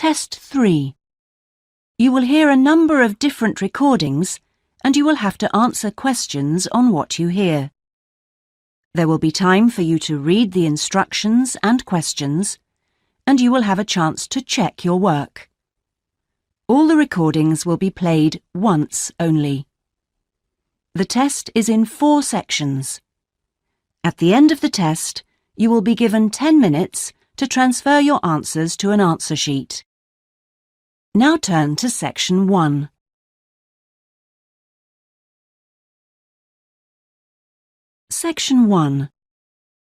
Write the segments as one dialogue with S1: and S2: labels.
S1: Test 3. You will hear a number of different recordings and you will have to answer questions on what you hear. There will be time for you to read the instructions and questions, and you will have a chance to check your work. All the recordings will be played once only. The test is in 4 sections. At the end of the test, you will be given 10 minutes to transfer your answers to an answer sheet. Now turn to Section 1. Section 1.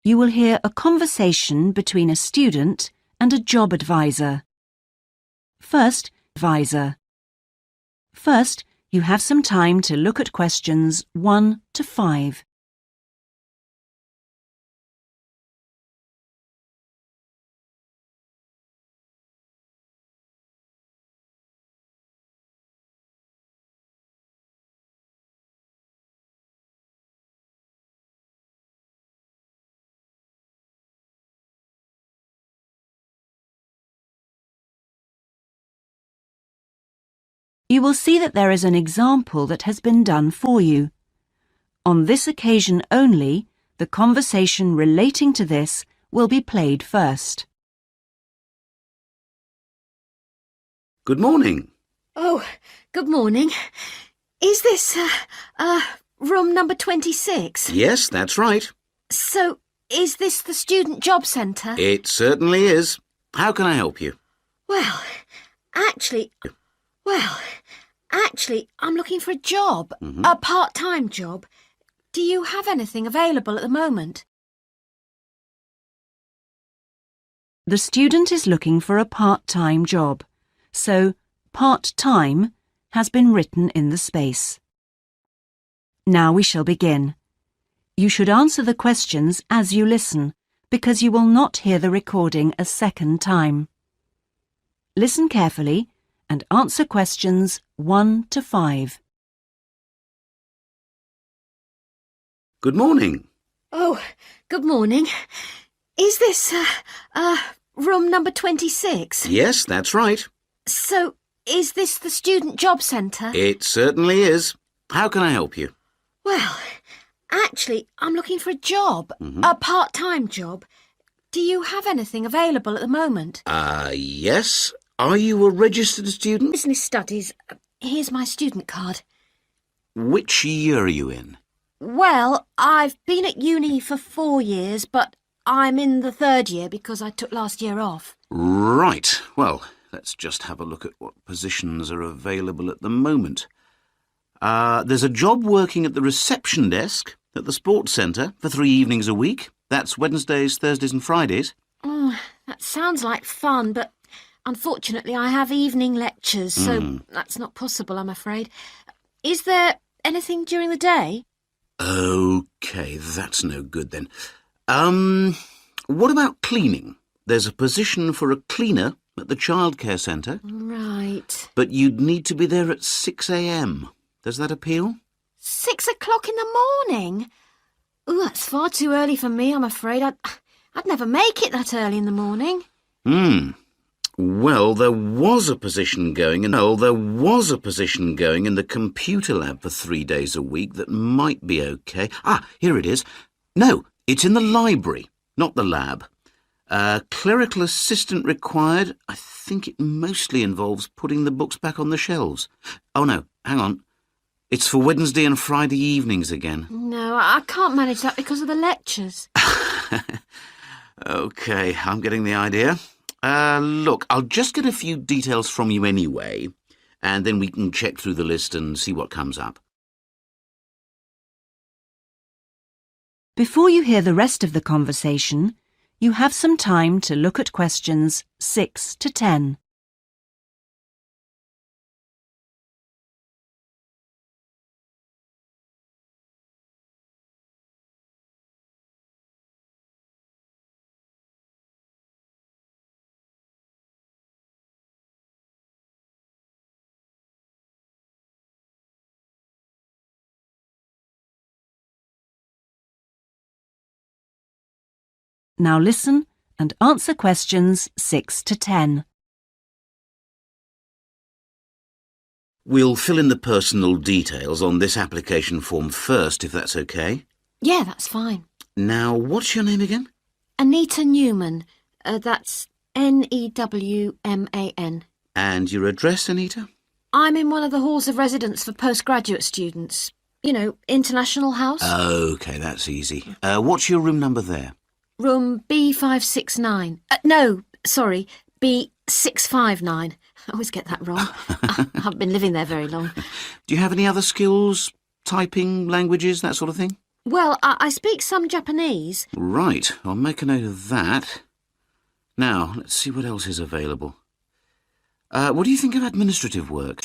S1: You will hear a conversation between a student and a job advisor. First, you have some time to look at questions 1 to 5. You will see that there is an example that has been done for you. On this occasion only, the conversation relating to this will be played first.
S2: Good morning.
S3: Oh, good morning. Is this, room number 26?
S2: Yes, that's right.
S3: So, is this the Student Job Centre?
S2: It certainly is. How can I help you?
S3: Well, actually, I'm looking for a job, a part-time job. Do you have anything available at the moment?
S1: The student is looking for a part-time job, so part-time has been written in the space. Now we shall begin. You should answer the questions as you listen, because you will not hear the recording a second time. Listen carefully and answer questions 1 to 5.
S2: Good morning.
S3: Oh, good morning. Is this, room number 26?
S2: Yes, that's right.
S3: So, is this the Student Job Centre?
S2: It certainly is. How can I help you?
S3: Well, actually, I'm looking for a job, a part-time job. Do you have anything available at the moment?
S2: Yes. Are you a registered student?
S3: Business studies. Here's my student card.
S2: Which year are you in?
S3: Well, I've been at uni for 4 years, but I'm in the 3rd year because I took last year off.
S2: Right. Well, let's just have a look at what positions are available at the moment. There's a job working at the reception desk at the sports centre for 3 evenings a week. That's Wednesdays, Thursdays and Fridays.
S3: Oh, that sounds like fun, but unfortunately I have evening lectures, so that's not possible, I'm afraid. Is there anything during the day?
S2: OK, that's no good then. What about cleaning? There's a position for a cleaner at the childcare centre.
S3: Right.
S2: But you'd need to be there at 6 a.m. Does that appeal?
S3: 6 o'clock in the morning? Oh, that's far too early for me, I'm afraid. I'd never make it that early in the morning.
S2: Well, there was a position going in the computer lab for 3 days a week that might be OK. Here it is. No, it's in the library, not the lab. Clerical assistant required. I think it mostly involves putting the books back on the shelves. Oh, no, hang on. It's for Wednesday and Friday evenings again.
S3: No, I can't manage that because of the lectures.
S2: OK, I'm getting the idea. Look, I'll just get a few details from you anyway, and then we can check through the list and see what comes up.
S1: Before you hear the rest of the conversation, you have some time to look at questions 6 to 10. Now listen and answer questions 6 to 10.
S2: We'll fill in the personal details on this application form first, if that's okay.
S3: Yeah, that's fine.
S2: Now, what's your name again?
S3: Anita Newman. That's Newman.
S2: And your address, Anita?
S3: I'm in one of the halls of residence for postgraduate students. You know, International House.
S2: OK, that's easy. What's your room number there?
S3: Room B569. No, sorry, B659. I always get that wrong. I haven't been living there very long.
S2: Do you have any other skills? Typing, languages, that sort of thing?
S3: Well, I speak some Japanese.
S2: Right, I'll make a note of that. Now, let's see what else is available. What do you think of administrative work?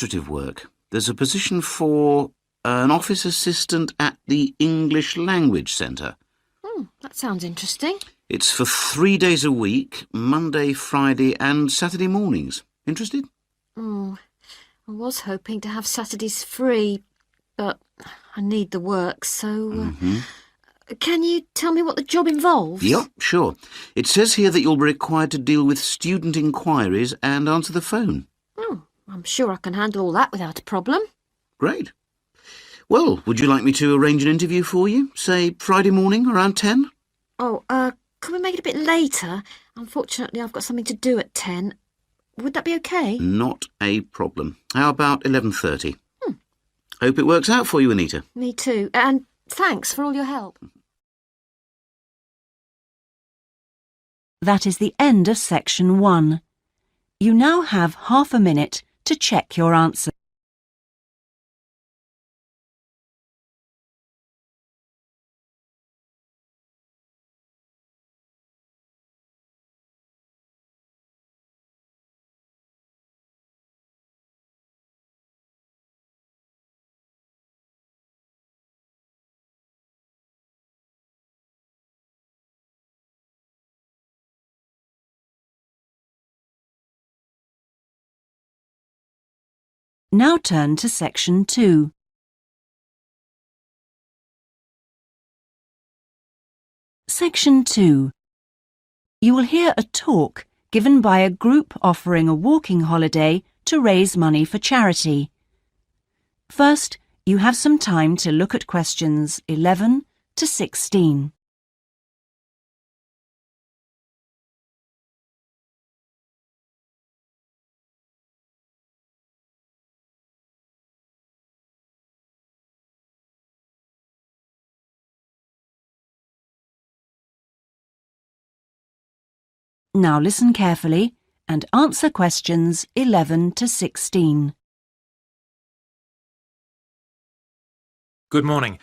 S2: There's a position for an office assistant at the English Language Centre.
S3: That sounds interesting.
S2: It's for 3 days a week, Monday, Friday and Saturday mornings. Interested?
S3: I was hoping to have Saturdays free, but I need the work, so... Can you tell me what the job involves?
S2: Yep, sure. It says here that you'll be required to deal with student inquiries and answer the phone.
S3: I'm sure I can handle all that without a problem.
S2: Great. Well, would you like me to arrange an interview for you? Say Friday morning around 10?
S3: Can we make it a bit later? Unfortunately, I've got something to do at 10. Would that be okay?
S2: Not a problem. How about 11:30? Hope it works out for you, Anita.
S3: Me too. And thanks for all your help.
S1: That is the end of section 1. You now have half a minute to check your answer. Now turn to section 2. Section 2. You will hear a talk given by a group offering a walking holiday to raise money for charity. First, you have some time to look at questions 11 to 16. Now listen carefully and answer questions 11 to 16.
S4: Good morning.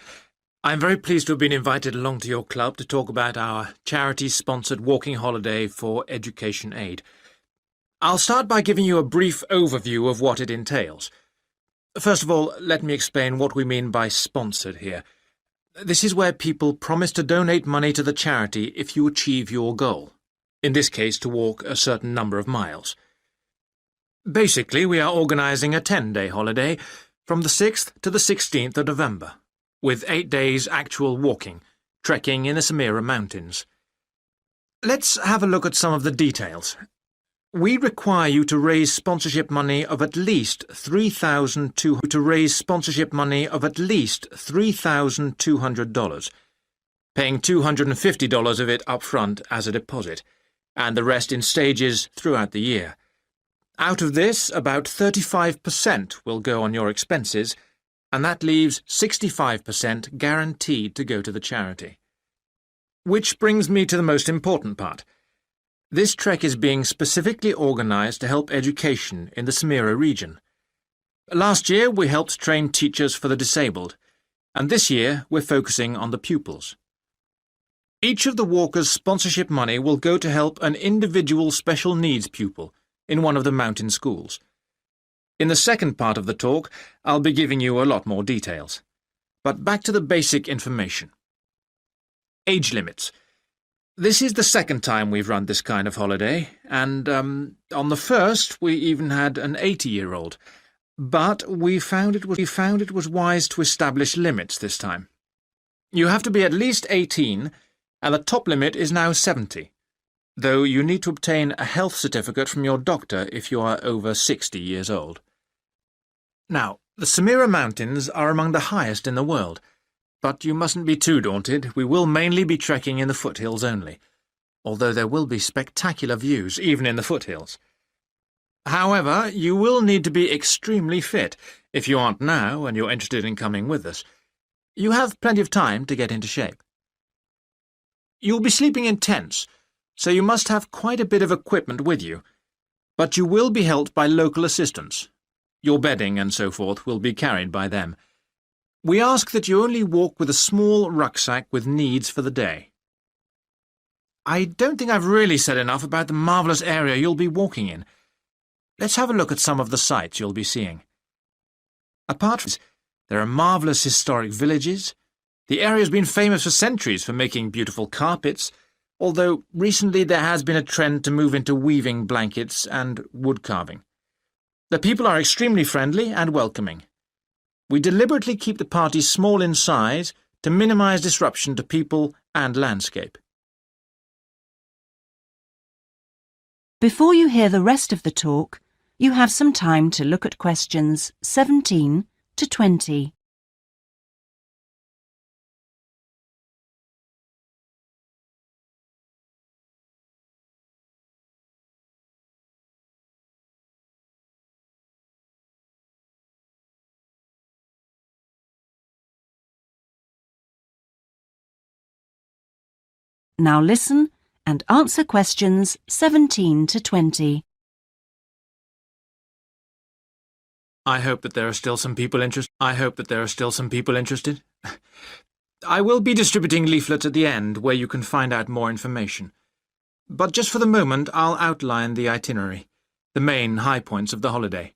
S4: I'm very pleased to have been invited along to your club to talk about our charity-sponsored walking holiday for education aid. I'll start by giving you a brief overview of what it entails. First of all, let me explain what we mean by sponsored here. This is where people promise to donate money to the charity if you achieve your goal. In this case, to walk a certain number of miles. Basically, we are organising a 10-day holiday from the 6th to the 16th of November, with 8 days actual walking, trekking in the Sombir mountains. Let's have a look at some of the details. We require you to raise sponsorship money of at least $3,200, paying $250 of it up front as a deposit, and the rest in stages throughout the year. Out of this, about 35% will go on your expenses, and that leaves 65% guaranteed to go to the charity. Which brings me to the most important part. This trek is being specifically organised to help education in the Sombir region. Last year we helped train teachers for the disabled, and this year we're focusing on the pupils. Each of the walkers' sponsorship money will go to help an individual special needs pupil in one of the mountain schools. In the second part of the talk, I'll be giving you a lot more details. But back to the basic information. Age limits. This is the second time we've run this kind of holiday, and on the first we even had an 80-year-old. But we found it was wise to establish limits this time. You have to be at least 18, and the top limit is now 70, though you need to obtain a health certificate from your doctor if you are over 60 years old. Now, the Sombir Mountains are among the highest in the world, but you mustn't be too daunted. We will mainly be trekking in the foothills only, although there will be spectacular views even in the foothills. However, you will need to be extremely fit if you aren't now and you're interested in coming with us. You have plenty of time to get into shape. You'll be sleeping in tents, so you must have quite a bit of equipment with you, but you will be helped by local assistants. Your bedding and so forth will be carried by them. We ask that you only walk with a small rucksack with needs for the day. I don't think I've really said enough about the marvellous area you'll be walking in. Let's have a look at some of the sights you'll be seeing. Apart from this, there are marvellous historic villages. The area's been famous for centuries for making beautiful carpets, although recently there has been a trend to move into weaving blankets and wood carving. The people are extremely friendly and welcoming. We deliberately keep the party small in size to minimise disruption to people and landscape.
S1: Before you hear the rest of the talk, you have some time to look at questions 17 to 20. Now listen and answer questions 17 to 20.
S4: I hope that there are still some people interested. I will be distributing leaflets at the end where you can find out more information. But just for the moment, I'll outline the itinerary, the main high points of the holiday.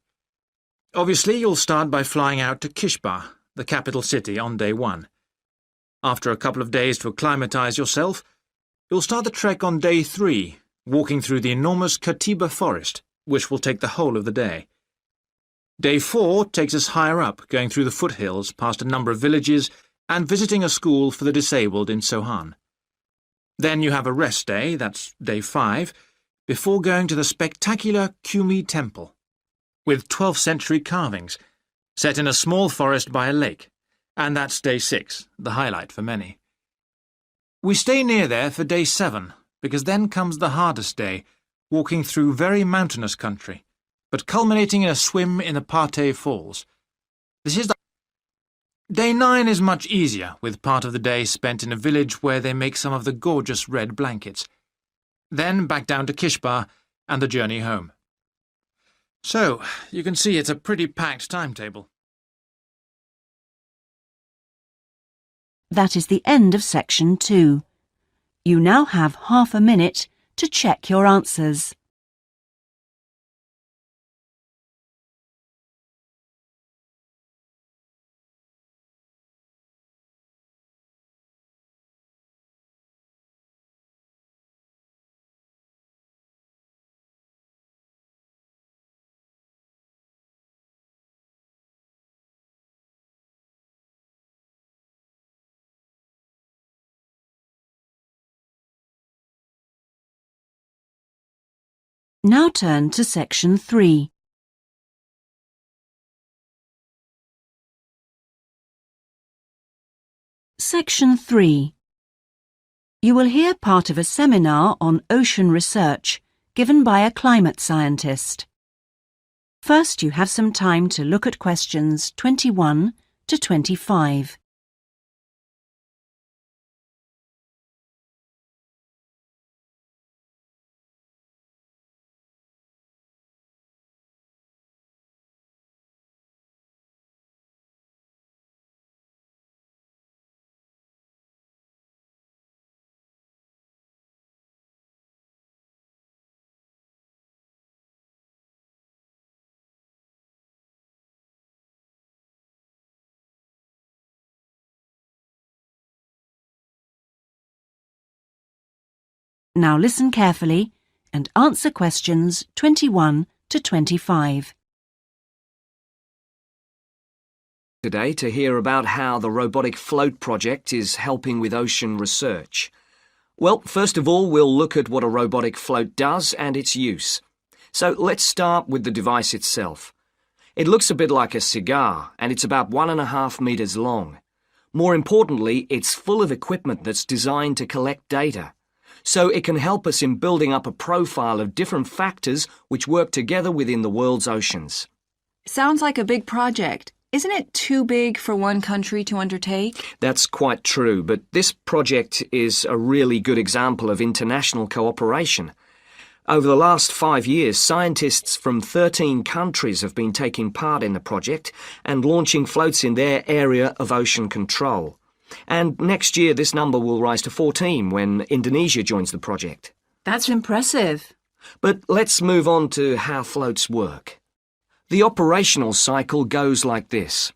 S4: Obviously, you'll start by flying out to Kishba, the capital city, on day 1. After a couple of days to acclimatise yourself, you'll start the trek on day 3, walking through the enormous Katiba forest, which will take the whole of the day. Day 4 takes us higher up, going through the foothills, past a number of villages, and visiting a school for the disabled in Sohan. Then you have a rest day, that's day 5, before going to the spectacular Kumi Temple, with 12th century carvings, set in a small forest by a lake, and that's day 6, the highlight for many. We stay near there for day 7, because then comes the hardest day, walking through very mountainous country, but culminating in a swim in the Pate Falls. Day 9 is much easier, with part of the day spent in a village where they make some of the gorgeous red blankets. Then back down to Kishba and the journey home. So, you can see it's a pretty packed timetable.
S1: That is the end of section 2. You now have half a minute to check your answers. Now turn to section 3. Section 3. You will hear part of a seminar on ocean research given by a climate scientist. First, you have some time to look at questions 21 to 25. Now listen carefully and answer questions 21 to 25.
S5: Today to hear about how the robotic float project is helping with ocean research. Well, first of all, we'll look at what a robotic float does and its use. So let's start with the device itself. It looks a bit like a cigar, and it's about 1.5 meters long. More importantly, it's full of equipment that's designed to collect data, so it can help us in building up a profile of different factors which work together within the world's oceans.
S6: Sounds like a big project. Isn't it too big for one country to undertake?
S5: That's quite true, but this project is a really good example of international cooperation. Over the last 5 years, scientists from 13 countries have been taking part in the project and launching floats in their area of ocean control. And next year this number will rise to 14 when Indonesia joins the project.
S1: That's impressive.
S5: But let's move on to how floats work. The operational cycle goes like this.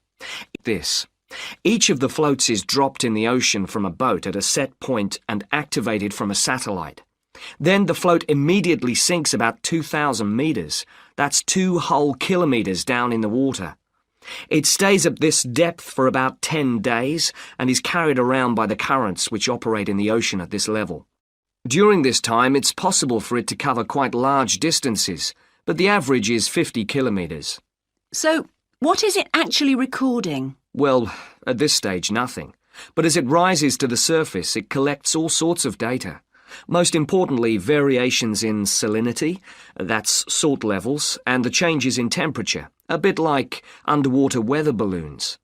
S5: Each of the floats is dropped in the ocean from a boat at a set point and activated from a satellite. Then the float immediately sinks about 2,000 meters. That's 2 whole kilometers down in the water. It stays at this depth for about 10 days and is carried around by the currents which operate in the ocean at this level. During this time, it's possible for it to cover quite large distances, but the average is 50 kilometers.
S1: So, what is it actually recording?
S5: Well, at this stage, nothing. But as it rises to the surface, it collects all sorts of data. Most importantly, variations in salinity, that's salt levels, and the changes in temperature, a bit like underwater weather balloons.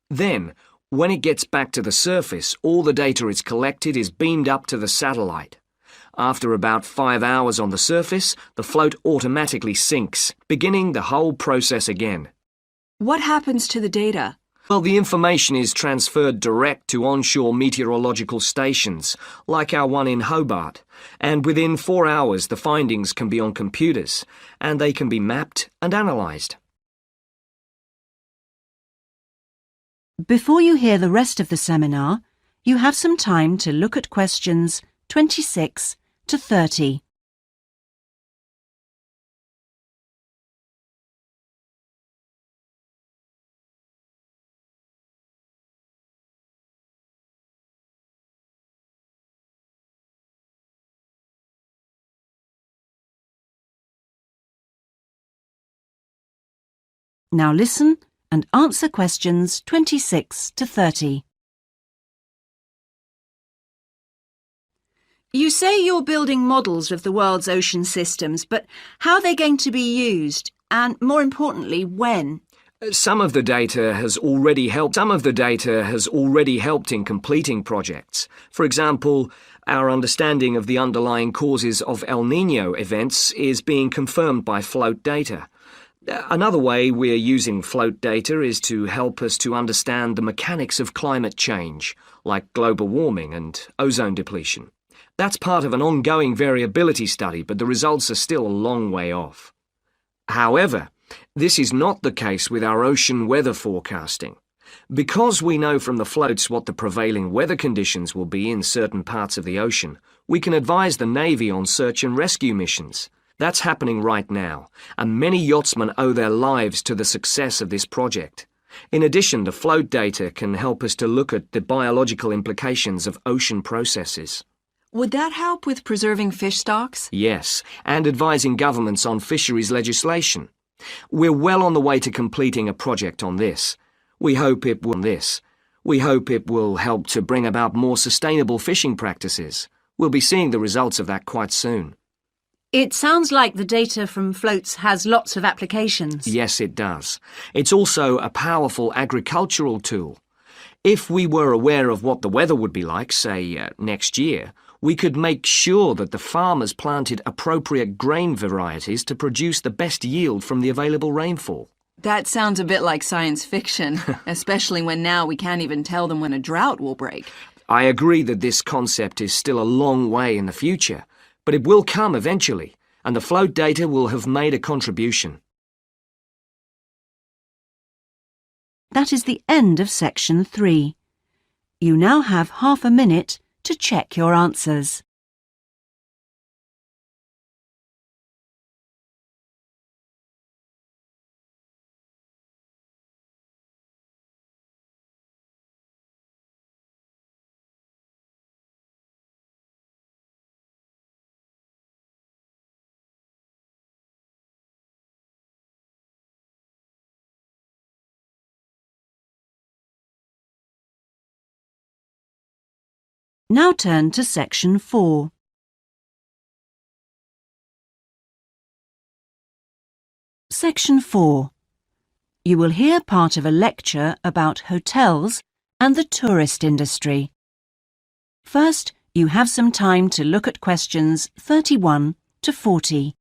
S5: Then, when it gets back to the surface, all the data it's collected is beamed up to the satellite. After about 5 hours on the surface, the float automatically sinks, beginning the whole process again.
S6: What happens to the data?
S5: Well, the information is transferred direct to onshore meteorological stations, like our one in Hobart, and within 4 hours the findings can be on computers, and they can be mapped and analysed.
S1: Before you hear the rest of the seminar, you have some time to look at questions 26 to 30. Now listen and answer questions 26 to 30. You say you're building models of the world's ocean systems, but how are they going to be used? And more importantly, when?
S5: Some of the data has already helped in completing projects. For example, our understanding of the underlying causes of El Niño events is being confirmed by float data. Another way we're using float data is to help us to understand the mechanics of climate change, like global warming and ozone depletion. That's part of an ongoing variability study, but the results are still a long way off. However, this is not the case with our ocean weather forecasting. Because we know from the floats what the prevailing weather conditions will be in certain parts of the ocean, we can advise the Navy on search and rescue missions. That's happening right now, and many yachtsmen owe their lives to the success of this project. In addition, the float data can help us to look at the biological implications of ocean processes.
S6: Would that help with preserving fish stocks?
S5: Yes, and advising governments on fisheries legislation. We're well on the way to completing a project on this. We hope it will help to bring about more sustainable fishing practices. We'll be seeing the results of that quite soon.
S1: It sounds like the data from floats has lots of applications.
S5: Yes, it does. It's also a powerful agricultural tool. If we were aware of what the weather would be like, say, next year, we could make sure that the farmers planted appropriate grain varieties to produce the best yield from the available rainfall.
S6: That sounds a bit like science fiction, especially when now we can't even tell them when a drought will break.
S5: I agree that this concept is still a long way in the future, but it will come eventually, and the float data will have made a contribution.
S1: That is the end of section 3. You now have half a minute to check your answers. Now turn to Section 4. Section 4. You will hear part of a lecture about hotels and the tourist industry. First, you have some time to look at questions 31 to 40.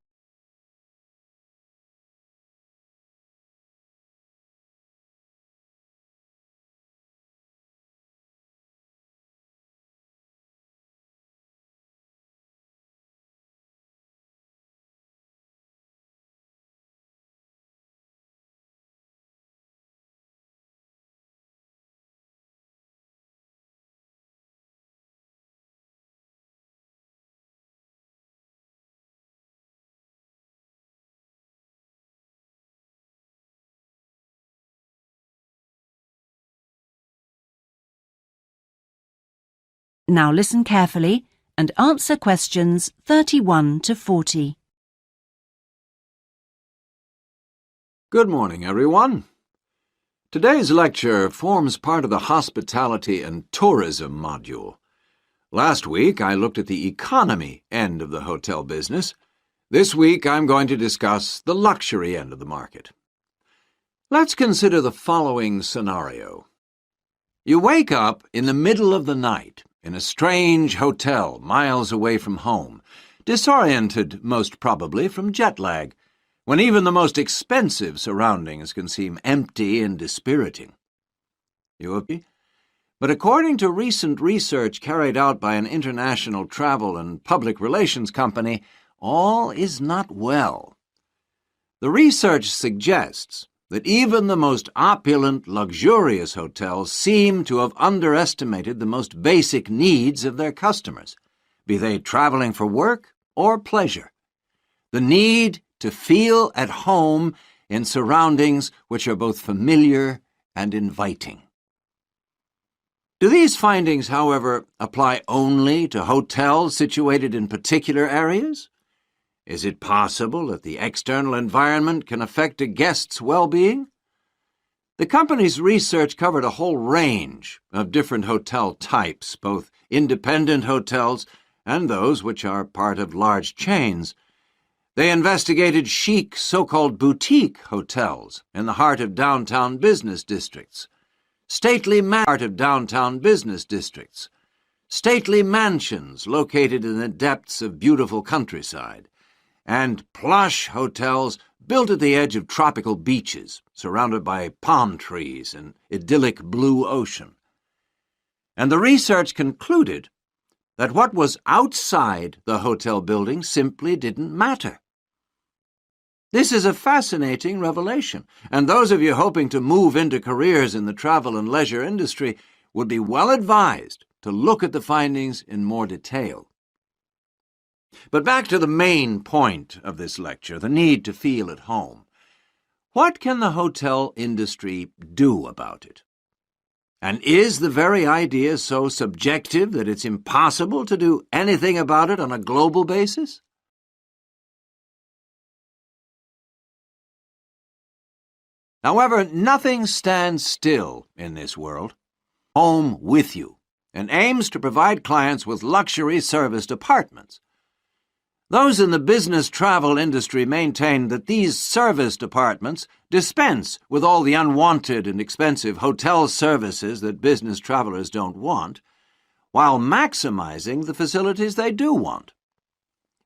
S1: Now listen carefully and answer questions 31 to 40.
S7: Good morning, everyone. Today's lecture forms part of the Hospitality and Tourism module. Last week, I looked at the economy end of the hotel business. This week, I'm going to discuss the luxury end of the market. Let's consider the following scenario. You wake up in the middle of the night in a strange hotel miles away from home, disoriented most probably from jet lag, when even the most expensive surroundings can seem empty and dispiriting. But according to recent research carried out by an international travel and public relations company, all is not well. The research suggests that even the most opulent, luxurious hotels seem to have underestimated the most basic needs of their customers, be they traveling for work or pleasure. The need to feel at home in surroundings which are both familiar and inviting. Do these findings, however, apply only to hotels situated in particular areas? Is it possible that the external environment can affect a guest's well-being? The company's research covered a whole range of different hotel types, both independent hotels and those which are part of large chains. They investigated chic so-called boutique hotels in the heart of downtown business districts, stately mansions located in the depths of beautiful countryside, and plush hotels built at the edge of tropical beaches, surrounded by palm trees and idyllic blue ocean. And the research concluded that what was outside the hotel building simply didn't matter. This is a fascinating revelation, and those of you hoping to move into careers in the travel and leisure industry would be well advised to look at the findings in more detail. But back to the main point of this lecture, the need to feel at home. What can the hotel industry do about it? And is the very idea so subjective that it's impossible to do anything about it on a global basis? However, nothing stands still in this world. Home with you, and aims to provide clients with luxury serviced apartments. Those in the business travel industry maintain that these serviced apartments dispense with all the unwanted and expensive hotel services that business travelers don't want, while maximizing the facilities they do want.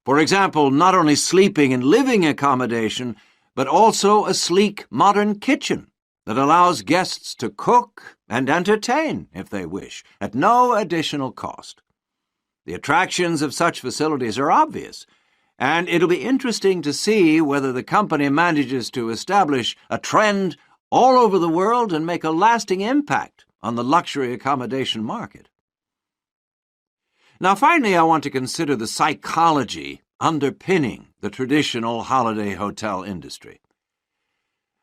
S7: For example, not only sleeping and living accommodation, but also a sleek, modern kitchen that allows guests to cook and entertain, if they wish, at no additional cost. The attractions of such facilities are obvious, and it'll be interesting to see whether the company manages to establish a trend all over the world and make a lasting impact on the luxury accommodation market. Now, finally, I want to consider the psychology underpinning the traditional holiday hotel industry.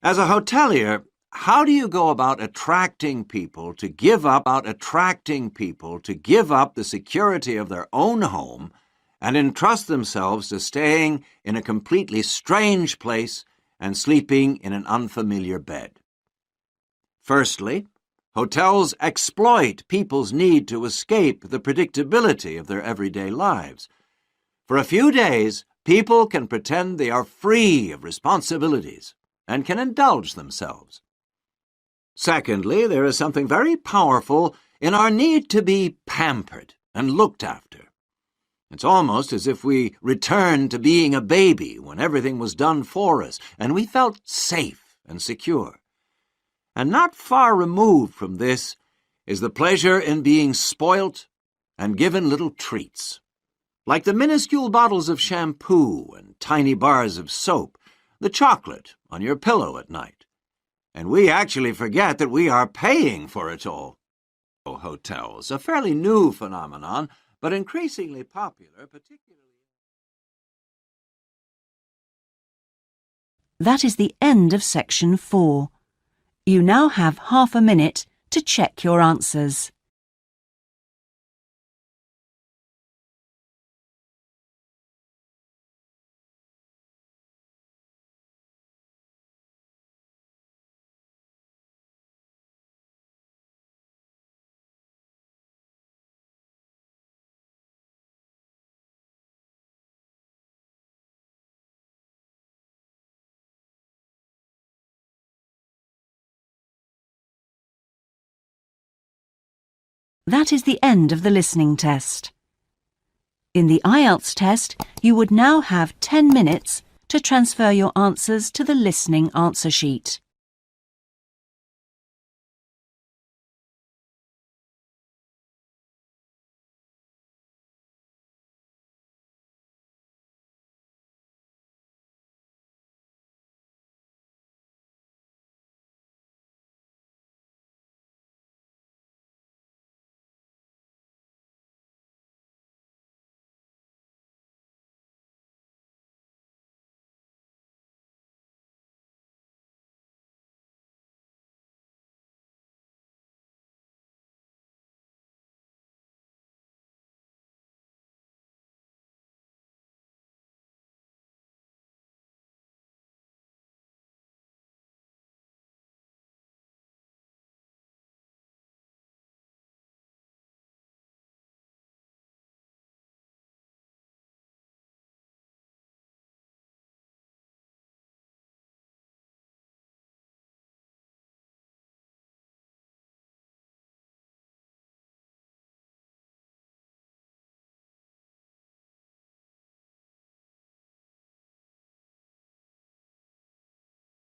S7: As a hotelier, how do you go about attracting people to give up the security of their own home and entrust themselves to staying in a completely strange place and sleeping in an unfamiliar bed? Firstly, Hotels exploit people's need to escape the predictability of their everyday lives. For a few days, people can pretend they are free of responsibilities and can indulge themselves. Secondly, there is something very powerful in our need to be pampered and looked after. It's almost as if we returned to being a baby when everything was done for us and we felt safe and secure. And not far removed from this is the pleasure in being spoilt and given little treats, like the minuscule bottles of shampoo and tiny bars of soap, the chocolate on your pillow at night. And we actually forget that we are paying for it all. Hotels, a fairly new phenomenon, but increasingly popular, particularly...
S1: That is the end of section 4. You now have half a minute to check your answers. That is the end of the listening test. In the IELTS test, you would now have 10 minutes to transfer your answers to the listening answer sheet.